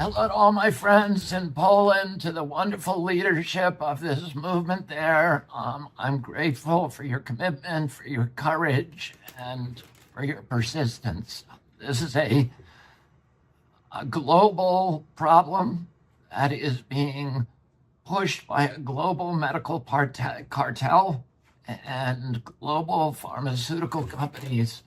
Hello to all my friends in Poland, to the wonderful leadership of this movement there. I'm grateful for your commitment, for your courage, and for your persistence. This is a global problem that is being pushed by a global medical cartel and global pharmaceutical companies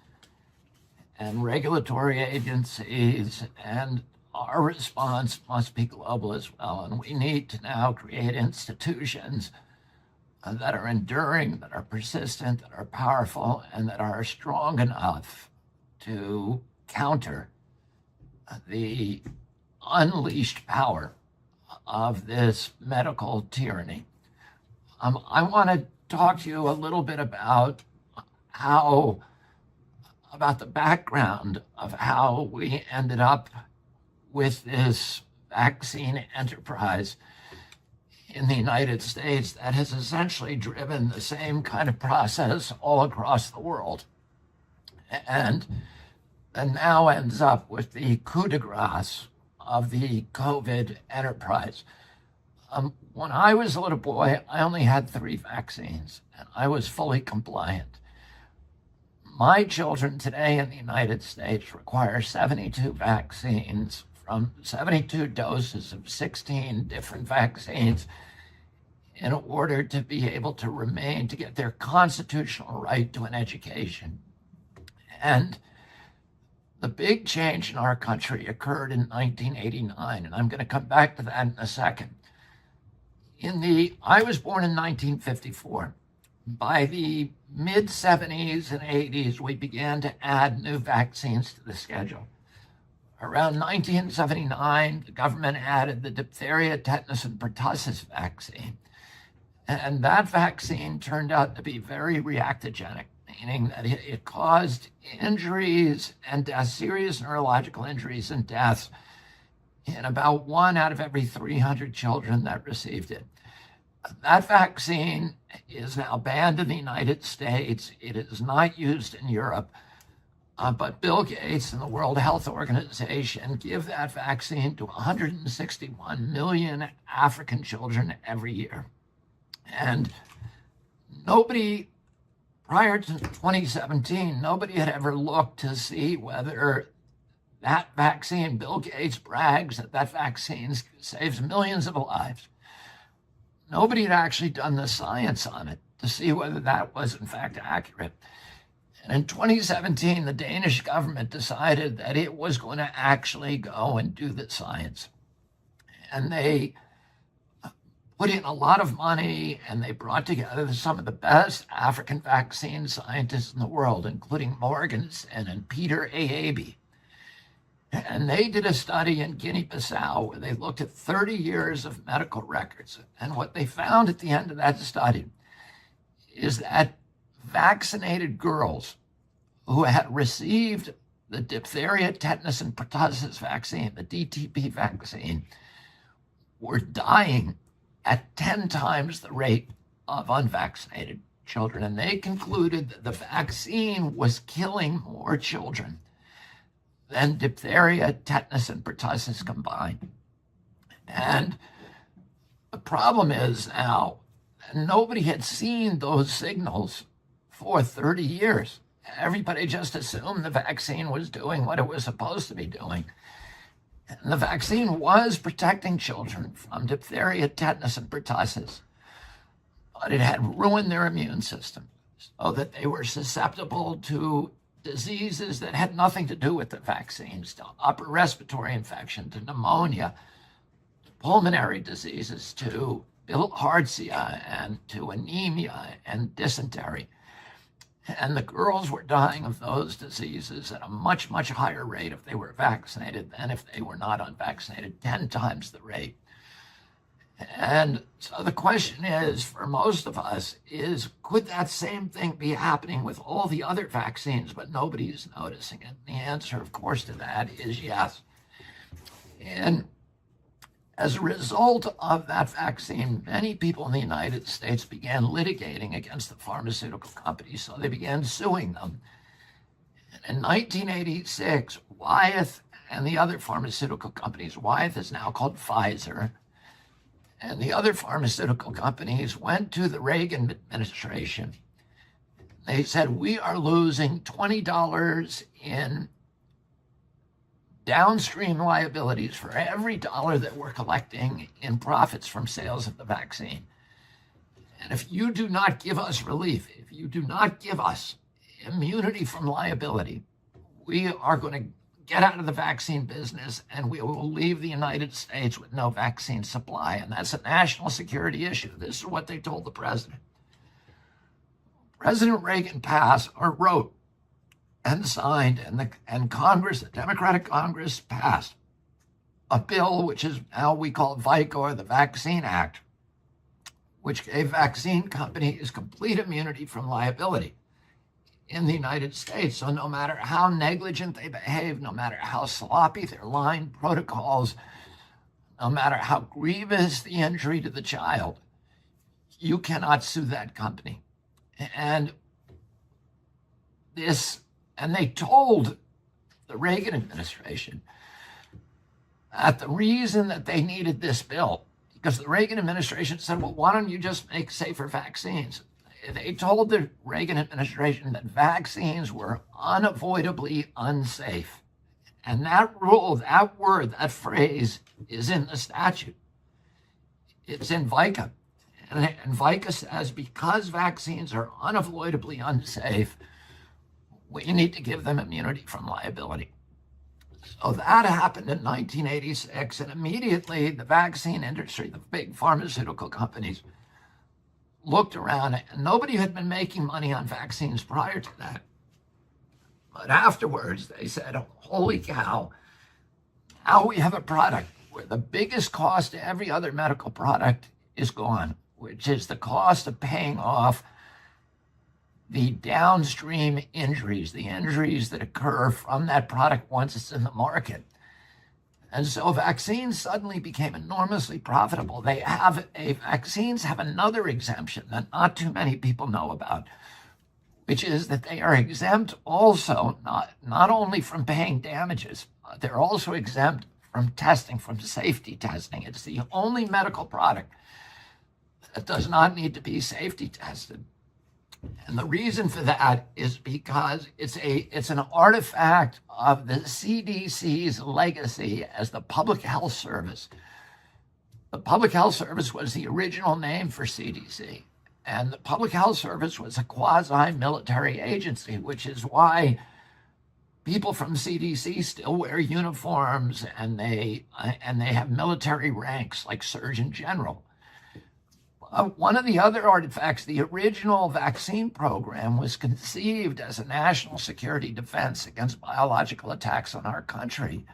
and regulatory agencies, and our response must be global as well. And we need to now create institutions that are enduring, that are persistent, that are powerful, and that are strong enough to counter the unleashed power of this medical tyranny. I want to talk to you a little bit about the background of how we ended up with this vaccine enterprise in the United States that has essentially driven the same kind of process all across the world, and now ends up with the coup de grace of the COVID enterprise. When I was a little boy, I only had 3 vaccines, and I was fully compliant. My children today in the United States require 72 vaccines from 72 doses of 16 different vaccines in order to be able to get their constitutional right to an education. And the big change in our country occurred in 1989, and I'm going to come back to that in a second. I was born in 1954. By the mid-70s and 80s, we began to add new vaccines to the schedule. Around 1979, the government added the diphtheria, tetanus, and pertussis vaccine. And that vaccine turned out to be very reactogenic, meaning that it caused injuries and deaths, serious neurological injuries and deaths in about 1 out of every 300 children that received it. That vaccine is now banned in the United States. It is not used in Europe. But Bill Gates and the World Health Organization give that vaccine to 161 million African children every year. And prior to 2017, nobody had ever looked to see whether that vaccine, Bill Gates brags that vaccine saves millions of lives. Nobody had actually done the science on it to see whether that was in fact accurate. And in 2017, the Danish government decided that it was going to actually go and do the science. And they put in a lot of money, and they brought together some of the best African vaccine scientists in the world, including Morgensen and Peter Aabe. And they did a study in Guinea-Bissau where they looked at 30 years of medical records. And what they found at the end of that study is that vaccinated girls who had received the diphtheria, tetanus, and pertussis vaccine, the DTP vaccine, were dying at 10 times the rate of unvaccinated children. And they concluded that the vaccine was killing more children than diphtheria, tetanus, and pertussis combined. And the problem is now, nobody had seen those signals for 30 years. Everybody just assumed the vaccine was doing what it was supposed to be doing. And the vaccine was protecting children from diphtheria, tetanus, and pertussis, but it had ruined their immune system so that they were susceptible to diseases that had nothing to do with the vaccines, to upper respiratory infection, to pneumonia, to pulmonary diseases, to bilharzia, and to anemia and dysentery. And the girls were dying of those diseases at a much, much higher rate if they were vaccinated than if they were not unvaccinated, 10 times the rate. And so the question is, for most of us, could that same thing be happening with all the other vaccines, but nobody's noticing it? And the answer, of course, to that is yes. And as a result of that vaccine, many people in the United States began litigating against the pharmaceutical companies, so they began suing them. And in 1986, Wyeth and the other pharmaceutical companies, Wyeth is now called Pfizer, and the other pharmaceutical companies went to the Reagan administration. They said, we are losing $20 in downstream liabilities for every dollar that we're collecting in profits from sales of the vaccine. And if you do not give us relief, if you do not give us immunity from liability, we are going to get out of the vaccine business and we will leave the United States with no vaccine supply. And that's a national security issue. This is what they told the president. President Reagan wrote and signed, and Congress, the Democratic Congress, passed a bill which is now we call VICA, or the Vaccine Act, which gave vaccine companies complete immunity from liability in the United States. So no matter how negligent they behave, no matter how sloppy their line protocols, no matter how grievous the injury to the child, you cannot sue that company. And they told the Reagan administration that the reason that they needed this bill, because the Reagan administration said, well, why don't you just make safer vaccines? They told the Reagan administration that vaccines were unavoidably unsafe. And that rule, that word, that phrase is in the statute. It's in VICA. And VICA says because vaccines are unavoidably unsafe, we need to give them immunity from liability. So that happened in 1986, and immediately the vaccine industry, the big pharmaceutical companies, looked around, and nobody had been making money on vaccines prior to that. But afterwards, they said, holy cow, now we have a product where the biggest cost to every other medical product is gone, which is the cost of paying off the downstream injuries, the injuries that occur from that product once it's in the market. And so vaccines suddenly became enormously profitable. Vaccines have another exemption that not too many people know about, which is that they are exempt also, not only from paying damages, they're also exempt from testing, from safety testing. It's the only medical product that does not need to be safety tested. And the reason for that is because it's an artifact of the CDC's legacy as the public health service. The public health service was the original name for CDC. And the public health service was a quasi-military agency, which is why people from CDC still wear uniforms and they have military ranks like Surgeon General. One of the other artifacts, the original vaccine program was conceived as a national security defense against biological attacks on our country.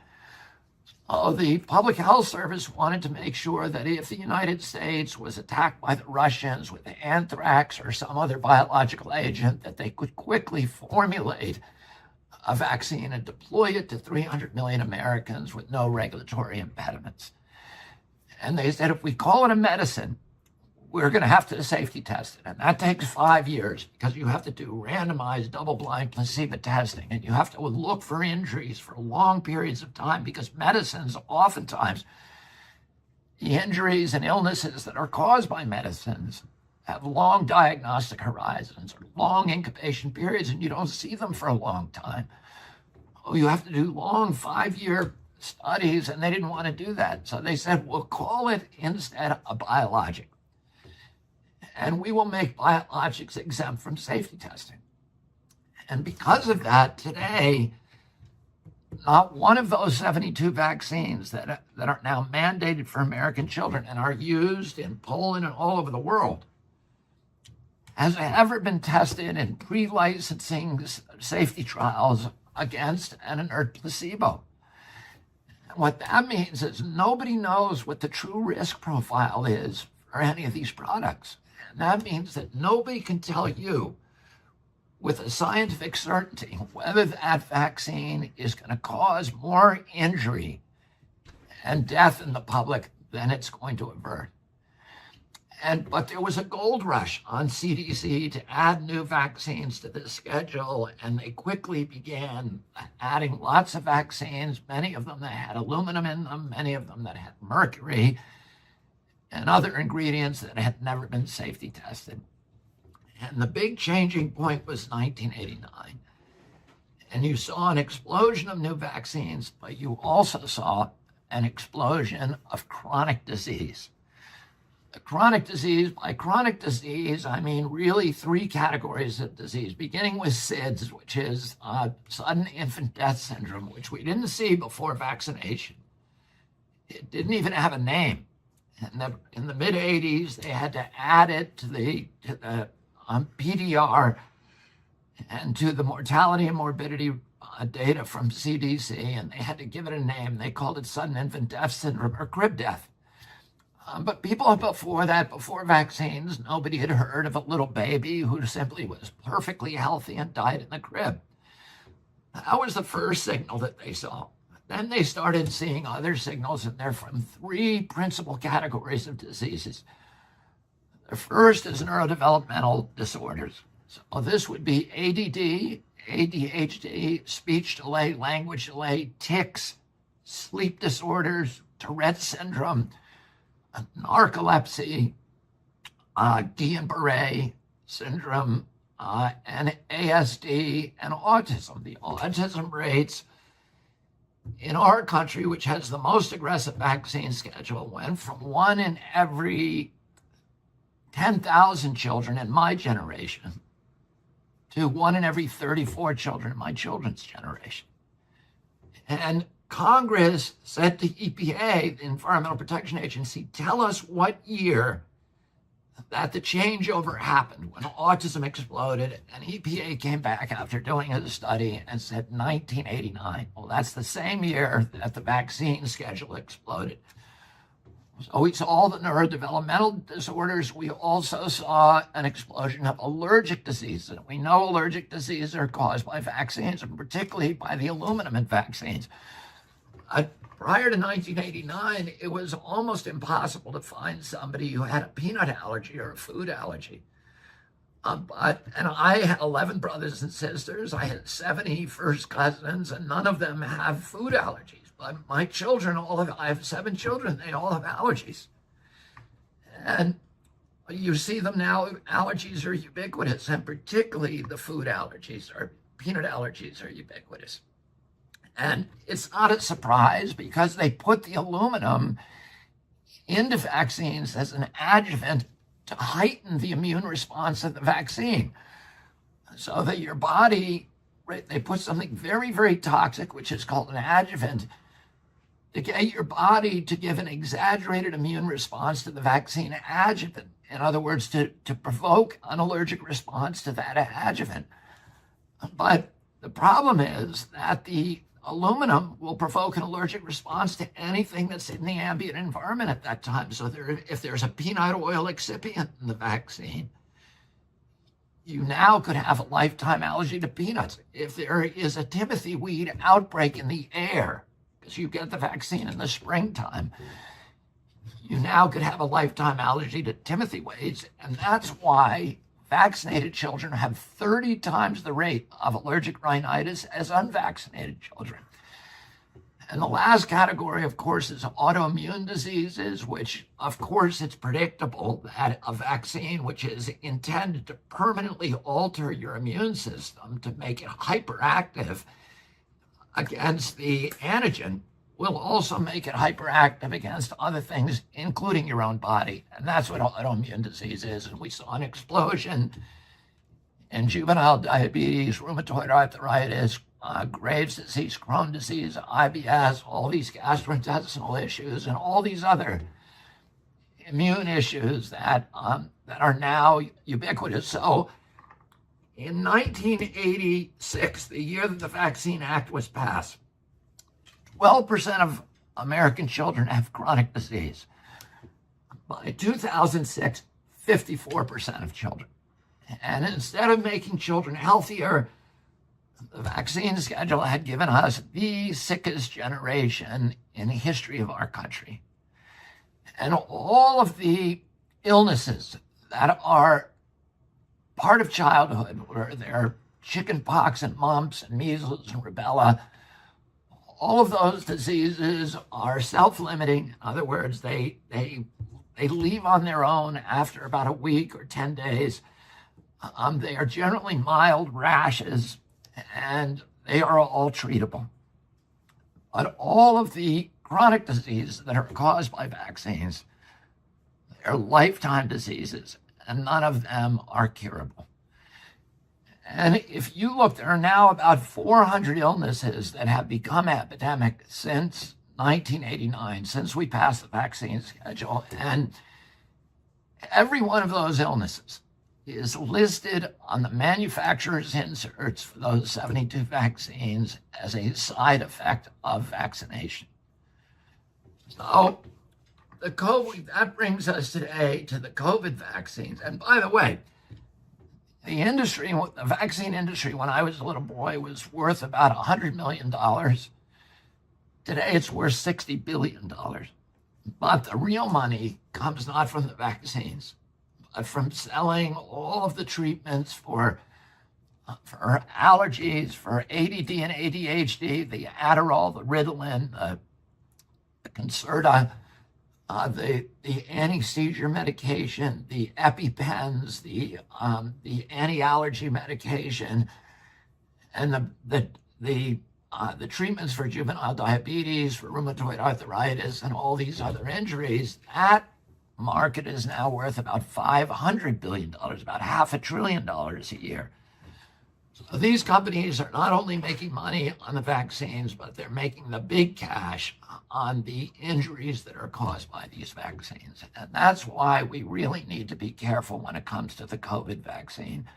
The Public Health Service wanted to make sure that if the United States was attacked by the Russians with anthrax or some other biological agent, that they could quickly formulate a vaccine and deploy it to 300 million Americans with no regulatory impediments. And they said, if we call it a medicine, we're going to have to safety test it. And that takes 5 years because you have to do randomized double-blind placebo testing. And you have to look for injuries for long periods of time because medicines, oftentimes, the injuries and illnesses that are caused by medicines have long diagnostic horizons or long incubation periods, and you don't see them for a long time. You have to do long 5-year studies, and they didn't want to do that. So they said, we'll call it instead a biologic. And we will make biologics exempt from safety testing. And because of that, today, not one of those 72 vaccines that are now mandated for American children and are used in Poland and all over the world has ever been tested in pre-licensing safety trials against an inert placebo. And what that means is nobody knows what the true risk profile is for any of these products. And that means that nobody can tell you with a scientific certainty whether that vaccine is going to cause more injury and death in the public than it's going to avert. But there was a gold rush on CDC to add new vaccines to this schedule, and they quickly began adding lots of vaccines, many of them that had aluminum in them, many of them that had mercury, and other ingredients that had never been safety tested. And the big changing point was 1989. And you saw an explosion of new vaccines, but you also saw an explosion of chronic disease. Chronic disease, by chronic disease, I mean really three categories of disease, beginning with SIDS, which is sudden infant death syndrome, which we didn't see before vaccination. It didn't even have a name. In the mid-'80s, they had to add it to the PDR and to the mortality and morbidity data from CDC, and they had to give it a name. They called it sudden infant death syndrome or crib death. But people before that, before vaccines, nobody had heard of a little baby who simply was perfectly healthy and died in the crib. That was the first signal that they saw. Then they started seeing other signals, and they're from three principal categories of diseases. The first is neurodevelopmental disorders. So this would be ADD, ADHD, speech delay, language delay, tics, sleep disorders, Tourette syndrome, narcolepsy, Guillain-Barré syndrome, and ASD, and autism. The autism rates in our country, which has the most aggressive vaccine schedule, went from 1 in every 10,000 children in my generation to 1 in every 34 children in my children's generation. And Congress said to EPA, the Environmental Protection Agency, tell us what year that the changeover happened when autism exploded. And EPA came back after doing a study and said 1989. Well, that's the same year that the vaccine schedule exploded. So we saw all the neurodevelopmental disorders. We also saw an explosion of allergic diseases. And we know allergic diseases are caused by vaccines, and particularly by the aluminum in vaccines. Prior to 1989, it was almost impossible to find somebody who had a peanut allergy or a food allergy. And I had 11 brothers and sisters. I had 70 first cousins, and none of them have food allergies. But my children, I have 7 children, they all have allergies. And you see them now, allergies are ubiquitous, and particularly the food allergies or peanut allergies are ubiquitous. And it's not a surprise because they put the aluminum into vaccines as an adjuvant to heighten the immune response of the vaccine. So that your body, they put something very, very toxic, which is called an adjuvant, to get your body to give an exaggerated immune response to the vaccine adjuvant. In other words, to provoke an allergic response to that adjuvant. But the problem is that the aluminum will provoke an allergic response to anything that's in the ambient environment at that time. So if there's a peanut oil excipient in the vaccine, you now could have a lifetime allergy to peanuts. If there is a Timothy weed outbreak in the air, because you get the vaccine in the springtime, you now could have a lifetime allergy to Timothy weeds. And that's why vaccinated children have 30 times the rate of allergic rhinitis as unvaccinated children. And the last category, of course, is autoimmune diseases, which, of course, it's predictable that a vaccine which is intended to permanently alter your immune system to make it hyperactive against the antigen will also make it hyperactive against other things, including your own body. And that's what autoimmune disease is. And we saw an explosion in juvenile diabetes, rheumatoid arthritis, Graves' disease, Crohn's disease, IBS, all these gastrointestinal issues, and all these other immune issues that are now ubiquitous. So in 1986, the year that the Vaccine Act was passed, 12% of American children have chronic disease. By 2006, 54% of children. And instead of making children healthier, the vaccine schedule had given us the sickest generation in the history of our country. And all of the illnesses that are part of childhood, where they're chicken pox and mumps and measles and rubella, all of those diseases are self-limiting. In other words, they leave on their own after about a week or 10 days. They are generally mild rashes, and they are all treatable. But all of the chronic diseases that are caused by vaccines, they're lifetime diseases, and none of them are curable. And if you look, there are now about 400 illnesses that have become epidemic since 1989, since we passed the vaccine schedule. And every one of those illnesses is listed on the manufacturer's inserts for those 72 vaccines as a side effect of vaccination. So that brings us today to the COVID vaccines. And by the way, the vaccine industry, when I was a little boy, was worth about $100 million. Today, it's worth $60 billion. But the real money comes not from the vaccines, but from selling all of the treatments for allergies, for ADD and ADHD, the Adderall, the Ritalin, the Concerta, the anti-seizure medication, the EpiPens, the anti-allergy medication, and the treatments for juvenile diabetes, for rheumatoid arthritis, and all these other injuries. That market is now worth about $500 billion, about $500 billion a year. So these companies are not only making money on the vaccines, but they're making the big cash on the injuries that are caused by these vaccines. And that's why we really need to be careful when it comes to the COVID vaccine.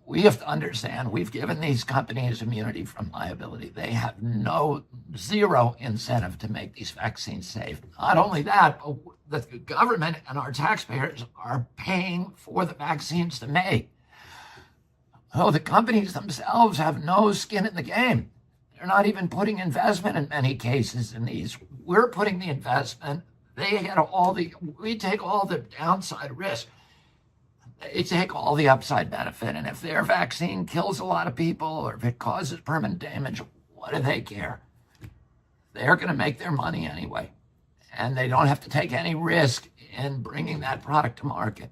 We have to understand we've given these companies immunity from liability. They have zero incentive to make these vaccines safe. Not only that, but the government and our taxpayers are paying for the vaccines to make. So the companies themselves have no skin in the game. They're not even putting investment in many cases in these. We're putting the investment. We take all the downside risk. They take all the upside benefit. And if their vaccine kills a lot of people or if it causes permanent damage, what do they care? They're going to make their money anyway. And they don't have to take any risk in bringing that product to market.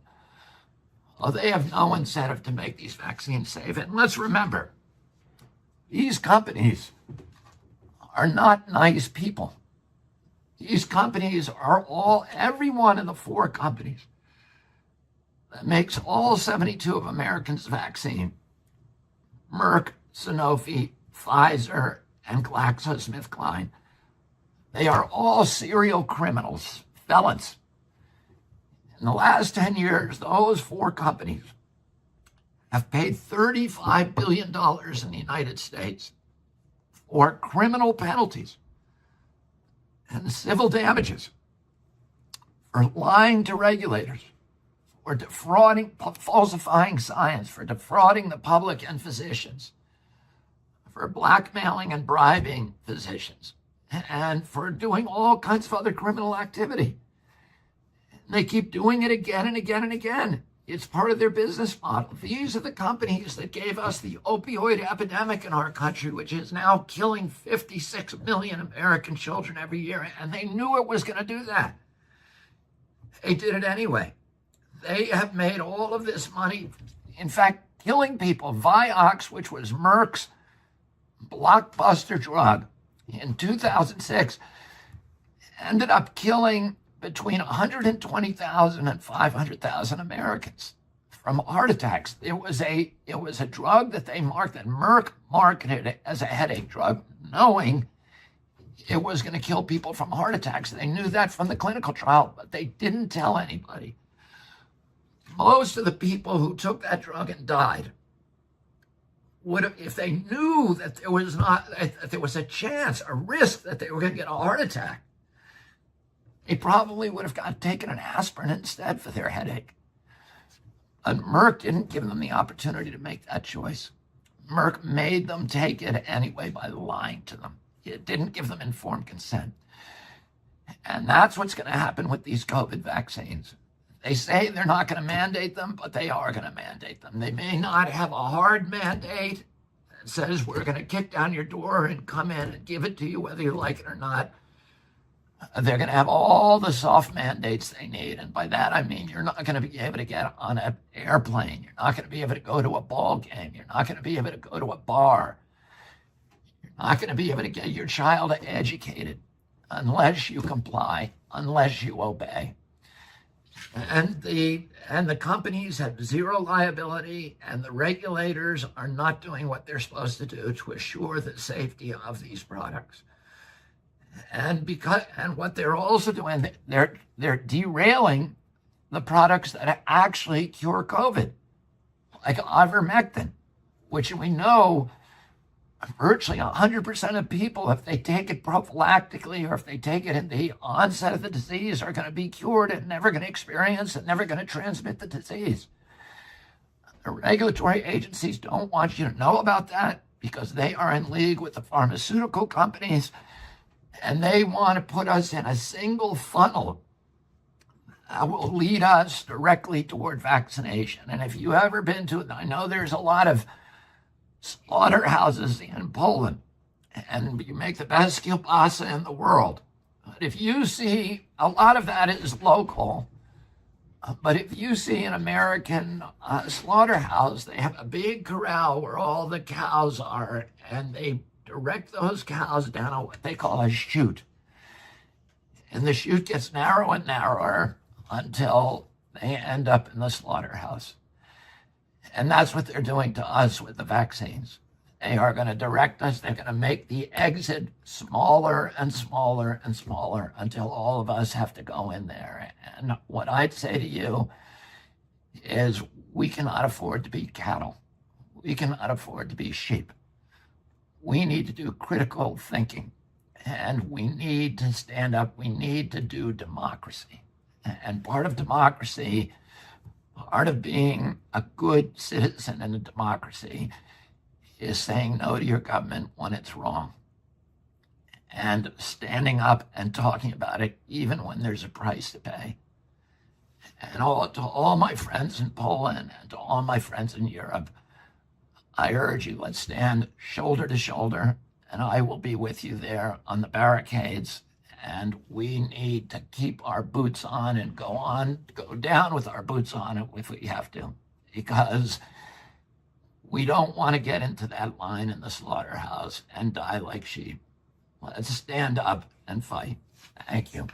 Well, they have no incentive to make these vaccines safe. And let's remember, these companies are not nice people. These companies are every one of the 4 companies that makes all 72 of Americans' vaccine, Merck, Sanofi, Pfizer, and GlaxoSmithKline, they are all serial criminals, felons. In the last 10 years, those 4 companies have paid $35 billion in the United States for criminal penalties and civil damages for lying to regulators, for defrauding, falsifying science, for defrauding the public and physicians, for blackmailing and bribing physicians, and for doing all kinds of other criminal activity. They keep doing it again and again and again. It's part of their business model. These are the companies that gave us the opioid epidemic in our country, which is now killing 56 million American children every year. And they knew it was going to do that. They did it anyway. They have made all of this money, in fact, killing people. Vioxx, which was Merck's blockbuster drug in 2006, ended up killing between 120,000 and 500,000 Americans from heart attacks. It was a drug that Merck marketed as a headache drug, knowing it was going to kill people from heart attacks. They knew that from the clinical trial, but they didn't tell anybody. Most of the people who took that drug and died would have, if they knew that there was a chance, a risk that they were going to get a heart attack, they probably would have taken an aspirin instead for their headache. But Merck didn't give them the opportunity to make that choice. Merck made them take it anyway by lying to them. It didn't give them informed consent. And that's what's going to happen with these COVID vaccines. They say they're not going to mandate them, but they are going to mandate them. They may not have a hard mandate that says we're going to kick down your door and come in and give it to you whether you like it or not. They're going to have all the soft mandates they need. And by that, I mean you're not going to be able to get on an airplane. You're not going to be able to go to a ball game. You're not going to be able to go to a bar. You're not going to be able to get your child educated unless you comply, unless you obey. And the companies have zero liability, and the regulators are not doing what they're supposed to do to assure the safety of these products. And what they're also doing, they're derailing the products that actually cure COVID, like ivermectin, which we know virtually 100% of people, if they take it prophylactically or if they take it in the onset of the disease, are going to be cured and never going to experience and never going to transmit the disease. The regulatory agencies don't want you to know about that because they are in league with the pharmaceutical companies, and they want to put us in a single funnel that will lead us directly toward vaccination. And if you've ever been to it, I know there's a lot of slaughterhouses in Poland, and you make the best kielbasa in the world. But if you see, a lot of that is local, but if you see an American slaughterhouse, they have a big corral where all the cows are, and they direct those cows down what they call a chute. And the chute gets narrower and narrower until they end up in the slaughterhouse. And that's what they're doing to us with the vaccines. They are going to direct us. They're going to make the exit smaller and smaller and smaller until all of us have to go in there. And what I'd say to you is we cannot afford to be cattle. We cannot afford to be sheep. We need to do critical thinking, and we need to stand up. We need to do democracy. And part of democracy, part of being a good citizen in a democracy, is saying no to your government when it's wrong and standing up and talking about it even when there's a price to pay. And to all my friends in Poland and to all my friends in Europe, I urge you, let's stand shoulder to shoulder, and I will be with you there on the barricades. And we need to keep our boots on and go down with our boots on if we have to, because we don't want to get into that line in the slaughterhouse and die like sheep. Let's stand up and fight. Thank you.